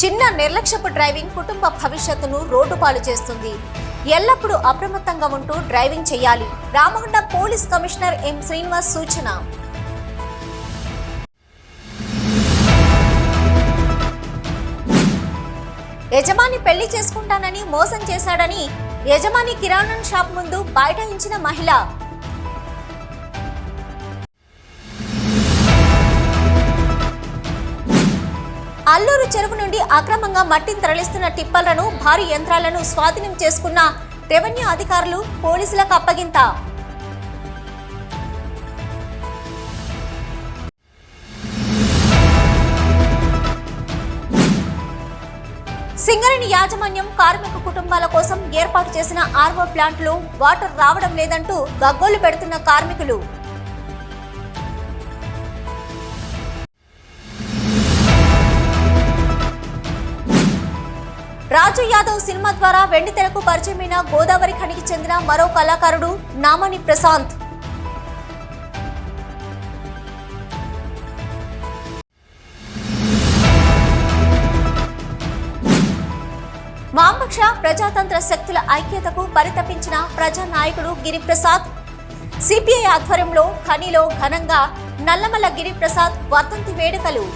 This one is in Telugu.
చిన్న నిర్లక్ష్యపు డ్రైవింగ్ కుటుంబ భవిష్యత్తును రోడ్డుపాలు చేస్తుంది. ఎల్లప్పుడూ అప్రమత్తంగా ఉంటూ డ్రైవింగ్ చేయాలి. Ramagundam police commissioner M Srinivas సూచన. యజమాని పెళ్లి చేసుకుంటానని మోసం చేశాడని యజమాని కిరాణా షాప్ ముందు బైఠాయించిన మహిళ. అల్లూరు చెరువు నుండి అక్రమంగా మట్టిని తరలిస్తున్న టిప్పర్లను, భారీ యంత్రాలను స్వాధీనం చేసుకున్న రెవెన్యూ అధికారులు, పోలీసులకు అప్పగింత. సింగరేణి యాజమాన్యం కార్మిక కుటుంబాల కోసం ఏర్పాటు చేసిన ఆర్వో ప్లాంట్లో వాటర్ రావడం లేదంటూ గగ్గోలు పెడుతున్న కార్మికులు. రాజు యాదవ్ సినిమా ద్వారా వెండితెరకు పరిచయమైన గోదావరి ఖనికి చెందిన మరో కళాకారుడు నామని ప్రశాంత్. వామపక్ష ప్రజాతంత్ర శక్తుల ఐక్యతకు పరితపించిన ప్రజానాయకుడు గిరిప్రసాద్. సిపిఐ ఆధ్వర్యంలో ఖనిలో ఘనంగా నల్లమల్ల గిరిప్రసాద్ వర్ధంతి వేడుకలు.